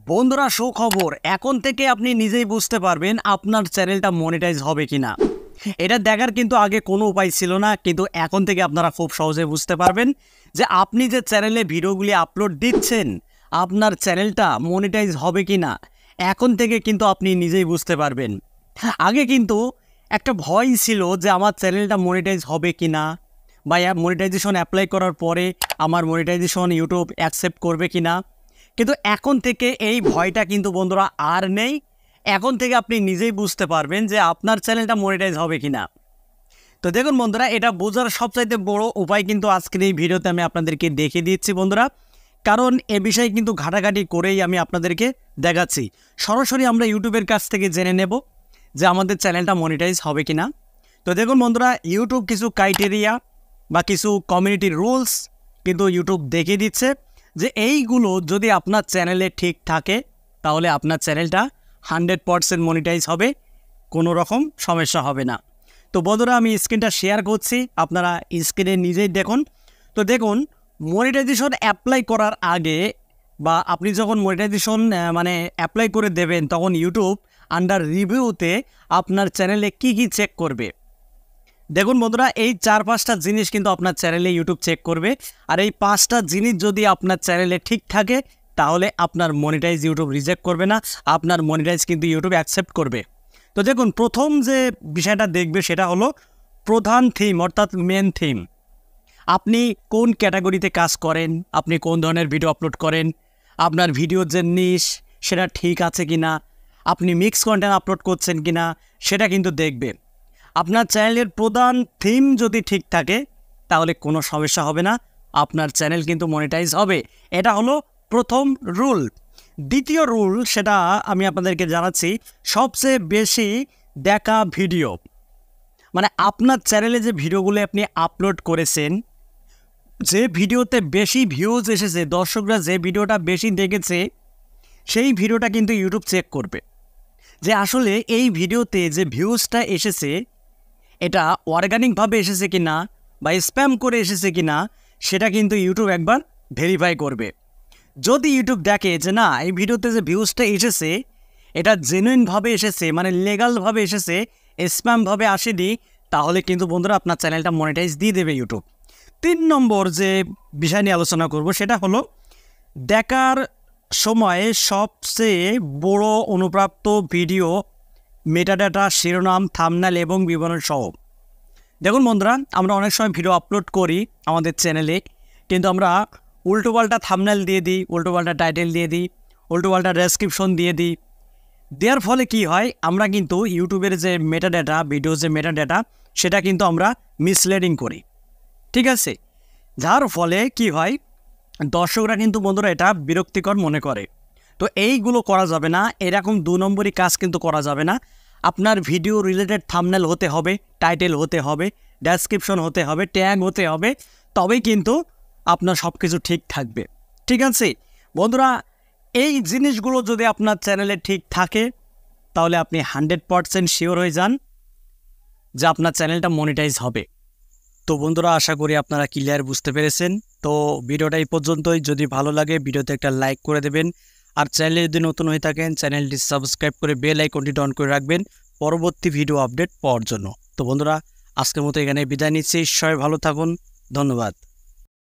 বন্ধুরা সুখবর, এখন থেকে আপনি নিজেই বুঝতে পারবেন আপনার চ্যানেলটা মনিটাইজ হবে কিনা। এটা দেখার কিন্তু আগে কোনো উপায় ছিল না, কিন্তু এখন থেকে আপনারা খুব সহজে বুঝতে পারবেন যে আপনি যে চ্যানেলে ভিডিওগুলি আপলোড দিচ্ছেন আপনার চ্যানেলটা মনিটাইজ হবে কিনা। এখন থেকে কিন্তু আপনি নিজেই বুঝতে পারবেন। আগে কিন্তু একটা ভয় ছিল যে আমার চ্যানেলটা মনিটাইজ হবে কিনা, বা মনিটাইজেশন অ্যাপ্লাই করার পরে আমার মনিটাইজেশন ইউটিউব অ্যাকসেপ্ট করবে কিনা। কিন্তু এখন থেকে এই ভয়টা কিন্তু বন্ধুরা আর নেই। এখন থেকে আপনি নিজেই বুঝতে পারবেন যে আপনার চ্যানেলটা মনিটাইজ হবে কিনা। তো দেখুন বন্ধুরা, এটা বোঝার সবচাইতে বড় উপায় কিন্তু আজকের এই ভিডিওতে আমি আপনাদেরকে দেখিয়ে দিচ্ছি বন্ধুরা, কারণ এ বিষয়ে কিন্তু ঘাটাঘাটি করেই আমি আপনাদেরকে দেখাচ্ছি। সরাসরি আমরা ইউটিউবের কাছ থেকে জেনে নেব যে আমাদের চ্যানেলটা মনিটাইজ হবে কিনা। তো দেখুন বন্ধুরা, ইউটিউব কিছু ক্রাইটেরিয়া বা কিছু কমিউনিটি রুলস কিন্তু ইউটিউব দেখিয়ে দিচ্ছে যে এইগুলো যদি আপনার চ্যানেলে ঠিক থাকে তাহলে আপনার চ্যানেলটা 100% মনিটাইজ হবে, কোনো রকম সমস্যা হবে না। তো বন্ধুরা, আমি স্ক্রিনটা শেয়ার করছি, আপনারা স্ক্রিনে নিজেই দেখুন। তো দেখুন, মনিটাইজেশন অ্যাপ্লাই করার আগে বা আপনি যখন মনিটাইজেশন অ্যাপ্লাই করে দেবেন তখন ইউটিউব আন্ডার রিভিউতে আপনার চ্যানেলে কি চেক করবে। দেখুন বন্ধুরা, এই 4-5টা জিনিস কিন্তু আপনার চ্যানেলে ইউটিউব চেক করবে, আর এই 5টা জিনিস যদি আপনার চ্যানেলে ঠিক থাকে তাহলে আপনার মনিটাইজ ইউটিউব রিজেক্ট করবে না, আপনার মনিটাইজ কিন্তু ইউটিউব অ্যাকসেপ্ট করবে। তো দেখুন, প্রথম যে বিষয়টা দেখবে সেটা হলো প্রধান থিম, অর্থাৎ মেন থিম। আপনি কোন ক্যাটাগরিতে কাজ করেন, আপনি কোন ধরনের ভিডিও আপলোড করেন, আপনার ভিডিওর যে নিশ সেটা ঠিক আছে কি না, আপনি মিক্স কন্টেন্ট আপলোড করছেন কি না সেটা কিন্তু দেখবে। আপনার চ্যানেলের প্রধান থিম যদি ঠিক থাকে তাহলে কোনো সমস্যা হবে না, আপনার চ্যানেল কিন্তু মনিটাইজ হবে। এটা হলো প্রথম রুল। দ্বিতীয় রুল, সেটা আমি আপনাদেরকে জানাচ্ছি, সবচেয়ে বেশি দেখা ভিডিও, মানে আপনার চ্যানেলে যে ভিডিওগুলো আপনি আপলোড করেছেন, যে ভিডিওতে বেশি ভিউজ এসেছে, দর্শকরা যে ভিডিওটা বেশি দেখেছে সেই ভিডিওটা কিন্তু ইউটিউব চেক করবে যে আসলে এই ভিডিওতে যে ভিউজটা এসেছে এটা অর্গানিকভাবে এসেছে কি না বা স্প্যাম করে এসেছে কি না, সেটা কিন্তু ইউটিউব একবার ভেরিফাই করবে। যদি ইউটিউব দেখে যে না, এই ভিডিওতে যে ভিউজটা এসেছে এটা জেনুইনভাবে এসেছে, মানে লিগ্যালভাবে এসেছে, স্প্যামভাবে আসেনি, তাহলে কিন্তু বন্ধুরা আপনার চ্যানেলটা মনিটাইজ দিয়ে দেবে ইউটিউব। 3 নম্বর যে বিষয় নিয়ে আলোচনা করব সেটা হলো দেখার সময়ে সবচেয়ে বড় অনুপ্রাপ্ত ভিডিও, মেটাডাটা, শিরোনাম, থাম্বনেল এবং বিবরণ সহ। দেখুন বন্ধুরা, আমরা অনেক সময় ভিডিও আপলোড করি আমাদের চ্যানেলে, কিন্তু আমরা উল্টোপাল্টা থাম্বনেল দিয়ে দিই, উল্টোপাল্টা টাইটেল দিয়ে দিই, উল্টোপাল্টা ডেসক্রিপশন দিয়ে দিই। দেওয়ার ফলে কি হয়, আমরা কিন্তু ইউটিউবের যে মেটাডাটা, ভিডিও যে মেটাডাটা, সেটা কিন্তু আমরা মিসলিডিং করি, ঠিক আছে। যার ফলে কি হয়, দর্শকরা কিন্তু বন্ধুরা এটা বিরক্তিকর মনে করে। তো এইগুলো করা যাবে না, এরকম 2 নম্বরই কাজ কিন্তু করা যাবে না। আপনার ভিডিও রিলেটেড থাম্বনেল হতে হবে, টাইটেল হতে হবে, ডেসক্রিপশন হতে হবে, ট্যাগ হতে হবে, তবেই কিন্তু আপনার সব কিছু ঠিক থাকবে, ঠিক আছে বন্ধুরা। এই জিনিসগুলো যদি আপনার চ্যানেলে ঠিক থাকে তাহলে আপনি 100% শিওর হয়ে যান যে আপনার চ্যানেলটা মনিটাইজ হবে। তো বন্ধুরা, আশা করি আপনারা ক্লিয়ার বুঝতে পেরেছেন। তো ভিডিওটা এই পর্যন্তই। যদি ভালো লাগে ভিডিওতে একটা লাইক করে দেবেন, আর চ্যানেলে যদি নতুন হয়ে থাকেন চ্যানেলটি সাবস্ক্রাইব করে বেল আইকনটি অন করে রাখবেন পরবর্তী ভিডিও আপডেট পাওয়ার জন্য। তো বন্ধুরা, আজকের মতো এখানে বিদায় নিচ্ছি। সবাই ভালো থাকুন, ধন্যবাদ।